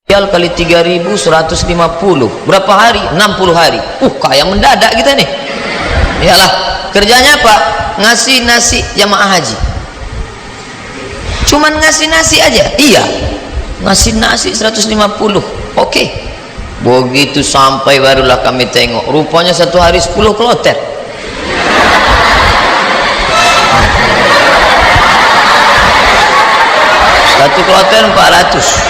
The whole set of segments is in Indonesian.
Rial kali 3.150 berapa hari? 60 hari. Kaya mendadak kita nih. Iyalah, kerjanya apa? Ngasih nasi jamaah haji. Cuman ngasih nasi aja. Iya, ngasih nasi 150. Oke. Begitu sampai barulah kami tengok, rupanya satu hari 10 kloter. Satu kloter 400,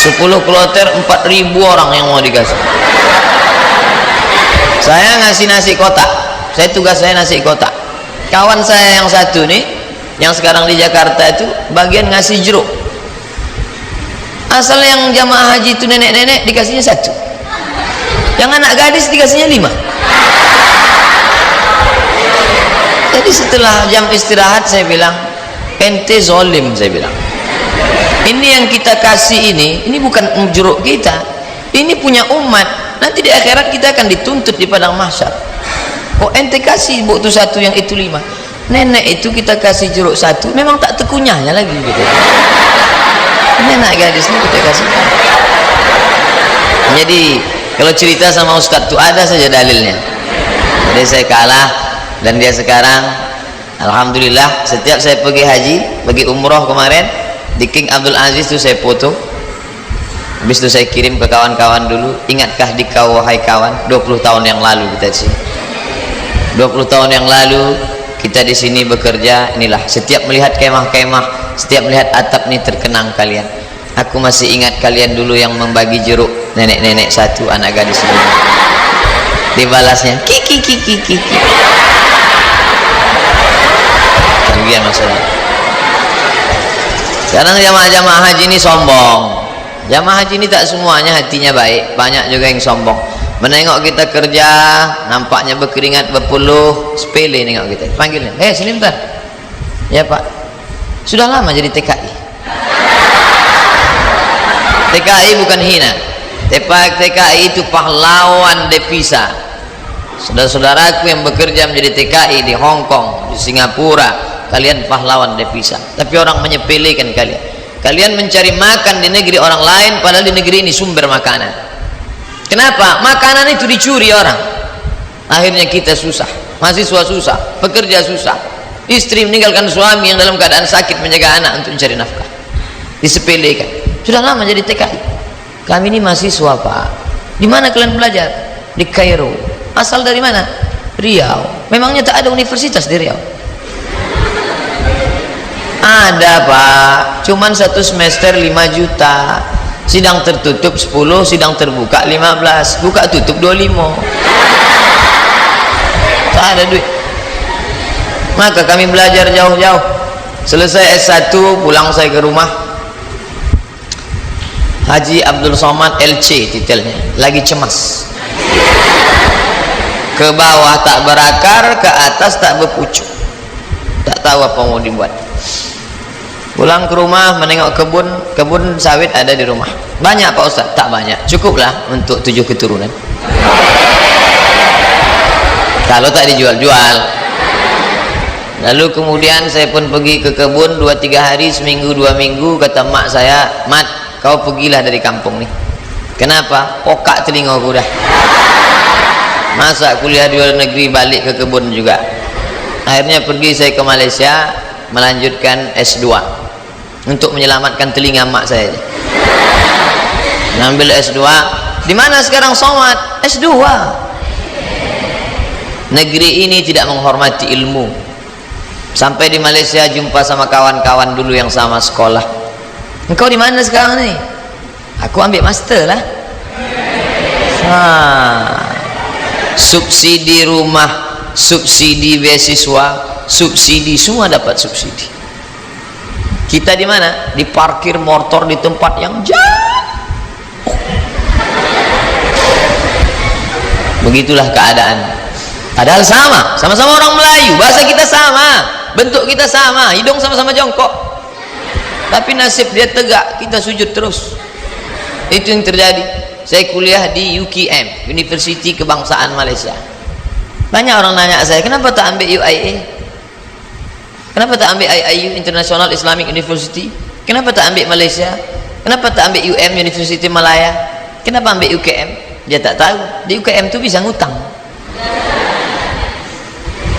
10 kloter 4.000 orang yang mau dikasih. Saya ngasih nasi kotak, tugas saya nasi kotak. Kawan saya yang satu nih, yang sekarang di Jakarta itu bagian ngasih jeruk. Asal yang jamaah haji itu nenek-nenek dikasihnya 1, yang anak gadis dikasihnya 5. Jadi setelah jam istirahat saya bilang, ente zolim, saya bilang. Ini yang kita kasih ini bukan jeruk kita, ini punya umat. Nanti di akhirat kita akan dituntut di padang mahsyar. Kok ente kasih buktu 1 yang itu 5? Nenek itu kita kasih jeruk 1, memang tak tekunyahnya lagi gitu. Nenek gadis ini kita kasih. Jadi kalau cerita sama Ustadz itu ada saja dalilnya. Jadi saya kalah dan dia sekarang alhamdulillah setiap saya pergi haji, pergi umroh kemarin di King Abdul Aziz itu saya foto. Habis itu saya kirim ke kawan-kawan dulu, ingatkah di kau wahai kawan 20 tahun yang lalu kita di sini. 20 tahun yang lalu kita di sini bekerja, inilah setiap melihat kemah-kemah, setiap melihat atap ini terkenang kalian. Aku masih ingat kalian dulu yang membagi jeruk, nenek-nenek 1, anak gadis 5. Dibalasnya kiki. Kalian masalah. Sekarang jamaah-jamaah haji ini sombong. Jamaah haji ini tak semuanya hatinya baik, banyak juga yang sombong. Menengok kita kerja, nampaknya berkeringat berpeluh, sepele nengok kita. Panggilnya, sini bentar. Ya Pak, sudah lama jadi TKI. TKI bukan hina. TKI itu pahlawan devisa. Saudara-saudaraku yang bekerja menjadi TKI di Hong Kong, di Singapura, kalian pahlawan devisa. Tapi orang menyepelekan kalian. Kalian mencari makan di negeri orang lain, padahal di negeri ini sumber makanan. Kenapa? Makanan itu dicuri orang. Akhirnya kita susah, mahasiswa susah, pekerja susah, istri meninggalkan suami yang dalam keadaan sakit menjaga anak untuk mencari nafkah. Disepelekan. Sudah lama jadi TKI. Kami ini mahasiswa Pak. Di mana kalian belajar? Di Kairo. Asal dari mana? Riau. Memangnya tak ada universitas di Riau? Ada Pak, cuman 1 semester 5 juta, sidang tertutup 10, sidang terbuka 15, buka tutup 25. Tak ada duit. Maka kami belajar jauh-jauh. Selesai S1 pulang saya ke rumah. Haji Abdul Somad LC titelnya, lagi cemas. Ke bawah tak berakar, ke atas tak berpucuk, tak tahu apa mau dibuat. Pulang ke rumah menengok kebun sawit ada di rumah. Banyak Pak Ustaz? Tak banyak, cukuplah untuk 7 keturunan kalau tak dijual-jual. Lalu kemudian saya pun pergi ke kebun 2-3 hari, seminggu 2 minggu. Kata mak saya, Mat, kau pergilah dari kampung nih. Kenapa? Pokak telingaku dah. Masa kuliah di luar negeri balik ke kebun juga. Akhirnya pergi saya ke Malaysia melanjutkan S2 untuk menyelamatkan telinga mak saya. Ngambil S2. Di mana sekarang Somad? S2. Negeri ini tidak menghormati ilmu. Sampai di Malaysia jumpa sama kawan-kawan dulu yang sama sekolah. Engkau di mana sekarang nih? Aku ambil master lah. Subsidi rumah, subsidi beasiswa, subsidi, semua dapat subsidi. Kita di mana? Di parkir motor di tempat yang jauh. Begitulah keadaan. Padahal sama-sama orang Melayu, bahasa kita sama, bentuk kita sama, hidung sama-sama jongkok. Tapi nasib dia tegak, kita sujud terus. Itu yang terjadi. Saya kuliah di UKM, Universiti Kebangsaan Malaysia. Banyak orang nanya saya, kenapa tak ambil UIA? Kenapa tak ambil IIU, International Islamic University? Kenapa tak ambil Malaysia? Kenapa tak ambil UM, University Malaya? Kenapa ambil UKM? Dia tak tahu di UKM itu bisa ngutang.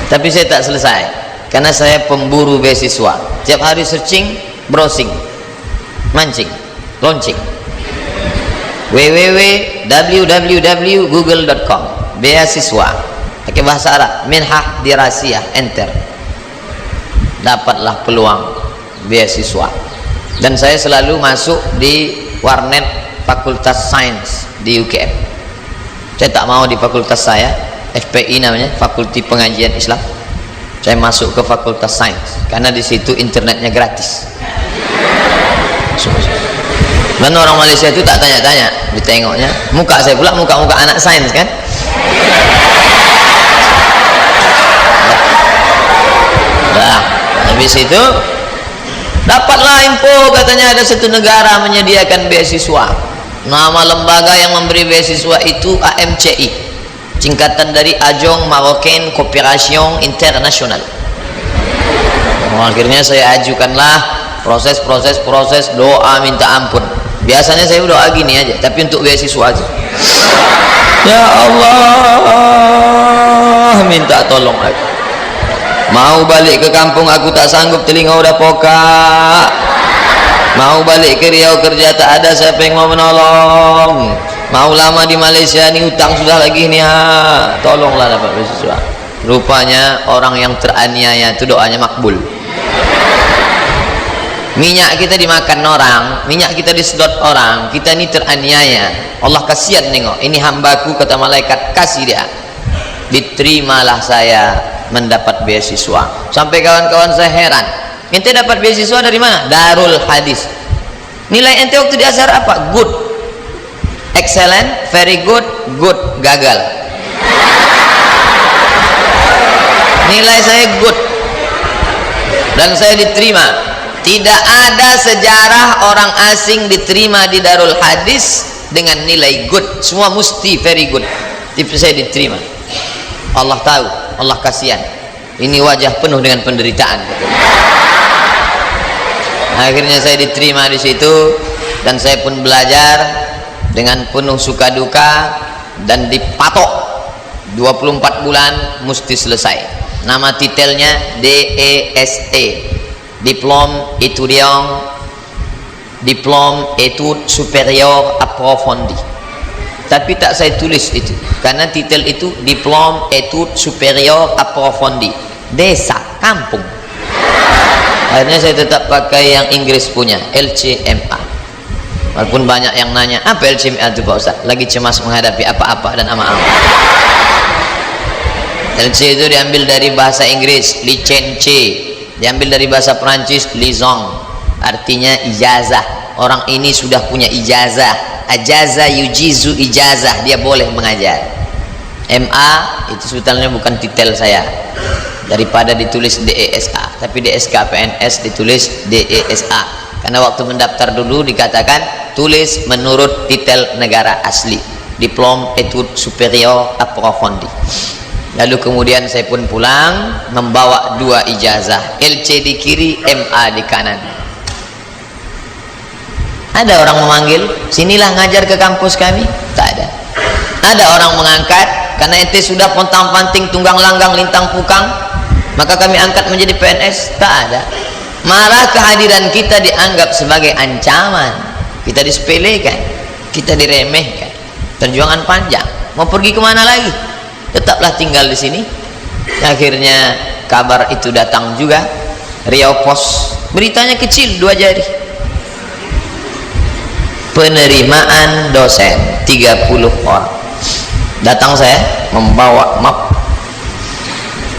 Tapi saya tak selesai karena saya pemburu beasiswa. Tiap hari searching, browsing, mancing, launching. www.google.com beasiswa pakai bahasa Arab, minhah dirasiyah, enter, dapatlah peluang beasiswa. Dan saya selalu masuk di warnet Fakultas Sains di UGM. Saya tak mau di fakultas saya, FPI namanya, Fakulti Pengajian Islam. Saya masuk ke Fakultas Sains karena di situ internetnya gratis. Dan orang Malaysia itu tak tanya-tanya, ditengoknya muka saya pula, muka-muka anak sains kan. Nah, habis itu dapatlah info, katanya ada satu negara menyediakan beasiswa. Nama lembaga yang memberi beasiswa itu AMCI, singkatan dari Ajong Marocain Cooperation International. Akhirnya saya ajukanlah proses doa minta ampun. Biasanya saya doa gini aja, tapi untuk beasiswa aja. Ya Allah, minta tolong aku. Mau balik ke kampung aku tak sanggup, telinga udah pokak. Mau balik ke Riau kerja tak ada siapa yang mau menolong. Mau lama di Malaysia ni utang sudah lagi ni, tolonglah dapat beasiswa. Rupanya orang yang teraniaya itu doanya makbul. Minyak kita dimakan orang, minyak kita disedot orang, kita ni teraniaya. Allah kasihan nengok, ini hambaku, kata malaikat, kasih dia. Diterimalah saya mendapat beasiswa. Sampai kawan-kawan saya heran, ente dapat beasiswa dari mana? Darul Hadis. Nilai ente waktu di Azhar apa? Good, excellent, very good, good, gagal. Nilai saya good dan saya diterima. Tidak ada sejarah orang asing diterima di Darul Hadis dengan nilai good, semua mesti very good. Tapi saya diterima. Allah tahu, Allah kasihan. Ini wajah penuh dengan penderitaan. Akhirnya saya diterima di situ dan saya pun belajar dengan penuh suka duka dan dipatok 24 bulan mesti selesai. Nama titelnya DESE, Diplôme Études Supérieures Approfondies. Tapi tak saya tulis itu karena titel itu Diplôme Études Supérieures Approfondies, desa, kampung. Akhirnya saya tetap pakai yang Inggris punya, LCMA. Walaupun banyak yang nanya apa LCMA itu Pak Ustaz, lagi cemas menghadapi apa-apa dan ama-ama. LC itu diambil dari bahasa Inggris licence, diambil dari bahasa Perancis licence, artinya ijazah. Orang ini sudah punya ijazah, ajaza yujizu ijazah, dia boleh mengajar. MA itu sebetulnya bukan titel saya, daripada ditulis DESA, tapi DSK PNS ditulis DESA karena waktu mendaftar dulu dikatakan tulis menurut titel negara asli, Diplôme Études Supérieures Approfondies. Lalu kemudian saya pun pulang membawa 2 ijazah, LC di kiri, MA di kanan. Ada orang memanggil, sinilah ngajar ke kampus kami? Tak ada. Ada orang mengangkat, karena ente sudah pontang-panting, tunggang langgang, lintang pukang, maka kami angkat menjadi PNS? Tak ada. Malah kehadiran kita dianggap sebagai ancaman, kita disepelekan, kita diremehkan. Perjuangan panjang, mau pergi kemana lagi? Tetaplah tinggal di sini. Akhirnya kabar itu datang juga, Riau Pos, beritanya kecil 2 jari, penerimaan dosen 30 orang. Datang saya membawa map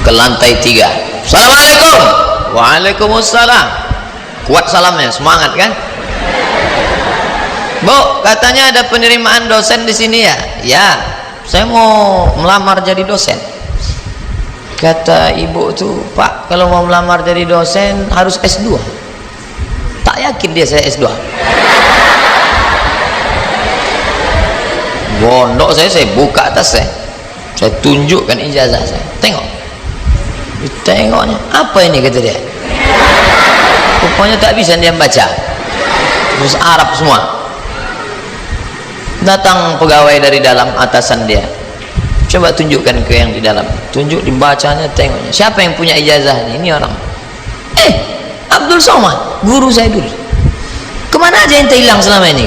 ke lantai 3. Assalamualaikum. Waalaikumsalam. Kuat salamnya, semangat kan? Bu, katanya ada penerimaan dosen di sini ya? Ya, saya mau melamar jadi dosen. Kata ibu tuh, Pak, kalau mau melamar jadi dosen harus S2. Tak yakin dia saya S2. Gondok saya buka atas saya tunjukkan ijazah saya, tengoknya, apa ini kata dia, rupanya tak bisa dia baca. terus Arab semua. Datang pegawai dari dalam, atasan dia, coba tunjukkan ke yang di dalam, tunjuk, dibacanya, tengoknya, siapa yang punya ijazahnya? Ini orang, Abdul Somad, guru saya dulu. Kemana aja ente hilang selama ini?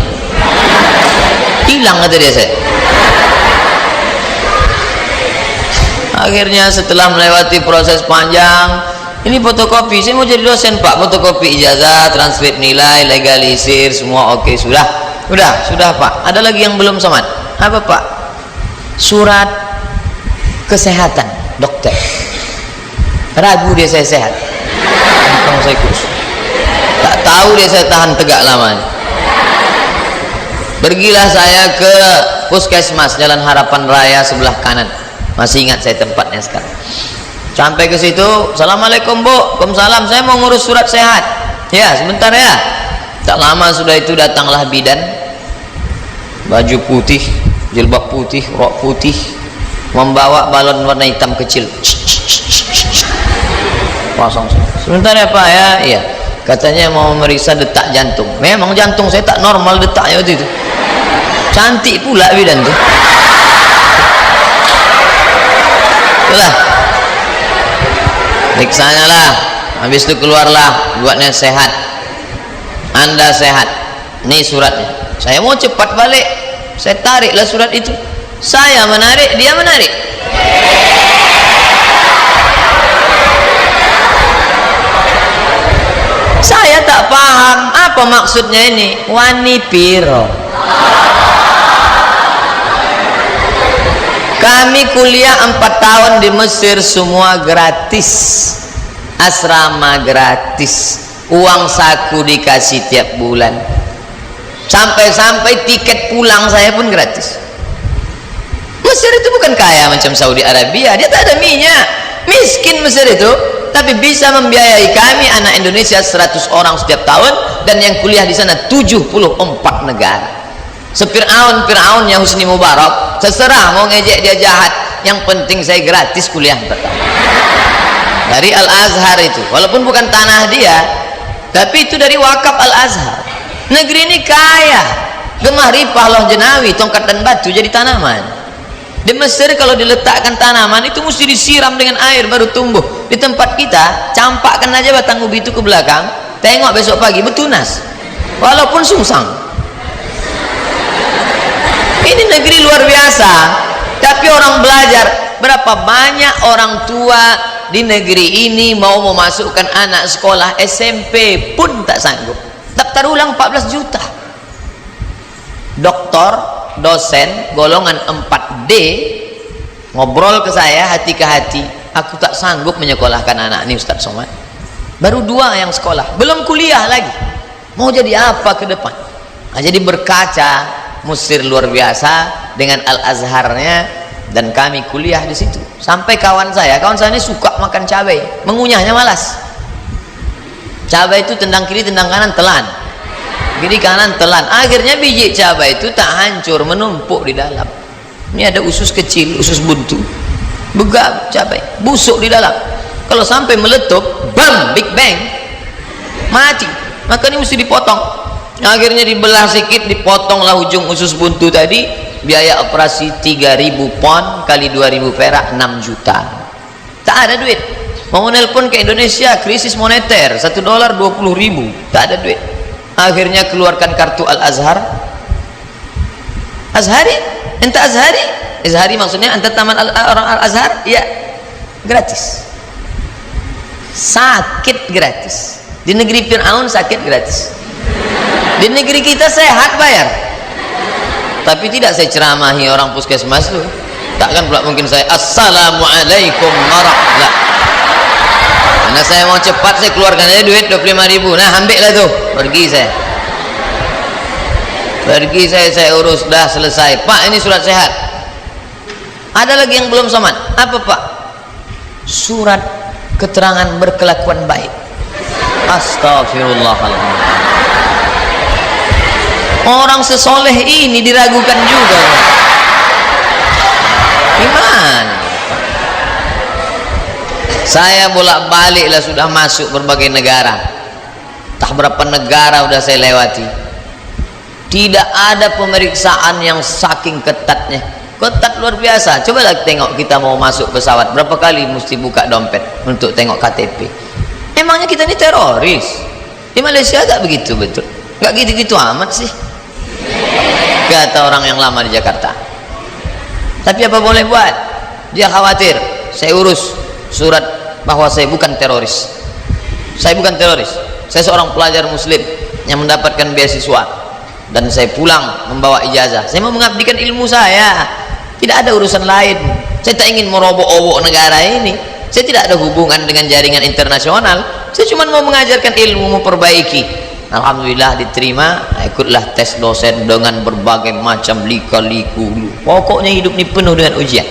Hilang, kata dia saya. Akhirnya setelah melewati proses panjang, ini fotokopi, saya mau jadi dosen pak, fotokopi ijazah, transkrip nilai, legalisir, semua oke, sudah pak. Ada lagi yang belum Somad. Apa pak? Surat kesehatan dokter. Ragu dia saya sehat, saya kurus, tak tahu dia saya tahan tegak lamanya. Pergilah saya ke puskesmas Jalan Harapan Raya sebelah kanan, masih ingat saya tempatnya sekarang. Sampai ke situ, assalamualaikum bu, waalaikumsalam, saya mau ngurus surat sehat. Ya sebentar ya. Tak lama sudah itu datanglah bidan, baju putih, jilbab putih, rok putih, membawa balon warna hitam kecil. Pasang. Sebentar ya pak ya. Iya, katanya mau memeriksa detak jantung. Memang jantung saya tak normal detaknya waktu itu. Cantik pula bidan tuh. Itulah, periksanya lah, habis itu keluarlah, buatnya sehat, anda sehat, ini suratnya. Saya mau cepat balik, saya tariklah surat itu. Saya menarik, dia menarik. Saya tak paham apa maksudnya ini. Wani piro? Kami kuliah 4 tahun di Mesir, semua gratis, asrama gratis, uang saku dikasih tiap bulan, sampai-sampai tiket pulang saya pun gratis. Mesir itu bukan kaya macam Saudi Arabia, dia tak ada minyak, miskin Mesir itu, tapi bisa membiayai kami anak Indonesia 100 orang setiap tahun, dan yang kuliah di sana 74 negara. Fir'aunnya Husni Mubarak, terserah mau ngejek dia jahat, yang penting saya gratis kuliah pertama dari Al-Azhar itu, walaupun bukan tanah dia, tapi itu dari wakaf Al-Azhar. Negeri ini kaya, gemah ripah loh jenawi, tongkat dan batu jadi tanaman. Di Mesir kalau diletakkan tanaman itu mesti disiram dengan air baru tumbuh. Di tempat kita campakkan aja batang ubi itu ke belakang, tengok besok pagi bertunas walaupun sungsang. Ini negeri luar biasa, tapi orang belajar. Berapa banyak orang tua di negeri ini mau memasukkan anak sekolah SMP pun tak sanggup. Daftar ulang 14 juta. Doktor, dosen, golongan 4D ngobrol ke saya hati ke hati, aku tak sanggup menyekolahkan anak ini Ustaz Somad. Baru 2 yang sekolah, belum kuliah lagi. Mau jadi apa ke depan? Nah, jadi berkaca, Mesir luar biasa dengan Al-Azharnya, dan kami kuliah di situ. Sampai kawan saya ini suka makan cabai, mengunyahnya malas. Cabai itu tendang kiri tendang kanan telan, kiri kanan telan, akhirnya biji cabai itu tak hancur, menumpuk di dalam. Ini ada usus kecil, usus buntu, begak cabai, busuk di dalam. Kalau sampai meletup, bam, big bang, mati. Maka ini mesti dipotong. Akhirnya dibelah sedikit, dipotonglah ujung usus buntu tadi. Biaya operasi 3.000 pon kali 2.000 perak, 6 juta. Tak ada duit. Mau nelpon ke Indonesia, krisis moneter, $1 20.000, tak ada duit. Akhirnya keluarkan kartu Al-Azhar. Azhari? Ente Azhari? Azhari maksudnya ente taman orang Al-Azhar? Ya, gratis. Sakit gratis. Di negeri Fir'aun sakit gratis. Di negeri kita sehat bayar. Tapi tidak saya ceramahi orang puskesmas tuh. Takkan pula mungkin saya assalamualaikum warahmatullahi. Karena saya mau cepat, saya keluarkan aja duit 25.000. Nah ambil lah tuh, pergi saya. Pergi saya urus, dah selesai. Pak ini surat sehat. Ada lagi yang belum Somad. Apa pak? Surat keterangan berkelakuan baik. Astagfirullahaladzim. Orang sesoleh ini diragukan juga. Gimana? Saya bolak-balik lah sudah masuk berbagai negara. Tak berapa negara udah saya lewati. Tidak ada pemeriksaan yang saking ketatnya, ketat luar biasa. Cobalah tengok, kita mau masuk pesawat berapa kali mesti buka dompet untuk tengok KTP. Emangnya kita ini teroris? Di Malaysia tak begitu, betul? Gak gitu-gitu amat sih, kata orang yang lama di Jakarta. Tapi apa boleh buat? Dia khawatir, saya urus surat bahwa saya bukan teroris. Saya bukan teroris, saya seorang pelajar muslim yang mendapatkan beasiswa, dan saya pulang membawa ijazah. Saya mau mengabdikan ilmu saya, tidak ada urusan lain. Saya tak ingin merobok-obok negara ini. Saya tidak ada hubungan dengan jaringan internasional. Saya cuma mau mengajarkan ilmu, memperbaiki. Alhamdulillah diterima. Ikutlah tes dosen dengan berbagai macam lika-liku. Pokoknya hidup ini penuh dengan ujian.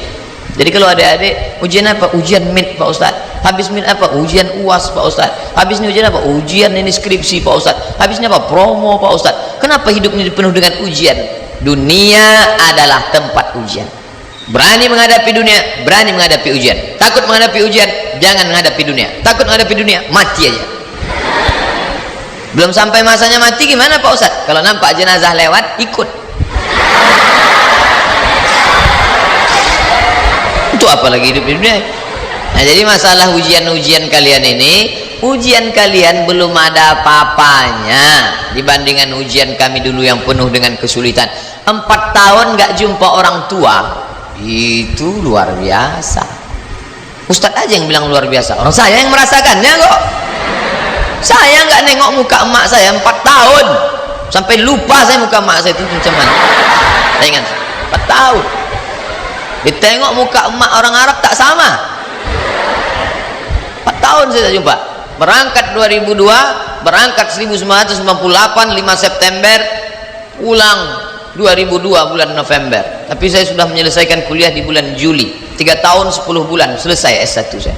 Jadi kalau adik-adik, ujian apa? Ujian MIT Pak Ustaz. Habis MIT apa? Ujian UAS Pak Ustaz. Habis ini ujian apa? Ujian ini skripsi Pak Ustaz. Habis ini apa? Promo Pak Ustaz. Kenapa hidup ini penuh dengan ujian? Dunia adalah tempat ujian. Berani menghadapi dunia, berani menghadapi ujian. Takut menghadapi ujian, jangan menghadapi dunia. Takut menghadapi dunia, mati aja. Belum sampai masanya mati gimana Pak Ustaz? Kalau nampak jenazah lewat, ikut. Untuk apa lagi hidup di dunia? Nah, jadi masalah ujian-ujian kalian ini, ujian kalian belum ada apa-apanya dibandingkan ujian kami dulu yang penuh dengan kesulitan. 4 tahun gak jumpa orang tua, itu luar biasa. Ustadz aja yang bilang luar biasa, orang saya yang merasakannya kok. Saya nggak nengok muka emak saya 4 tahun, sampai lupa saya muka emak saya itu macam mana. Saya ingat 4 tahun. Ditengok muka emak orang Arab tak sama. 4 tahun saya tak jumpa. Berangkat 2002, berangkat 1998 5 September, pulang 2002 bulan November. Tapi saya sudah menyelesaikan kuliah di bulan Juli. 3 tahun 10 bulan selesai S1 saya.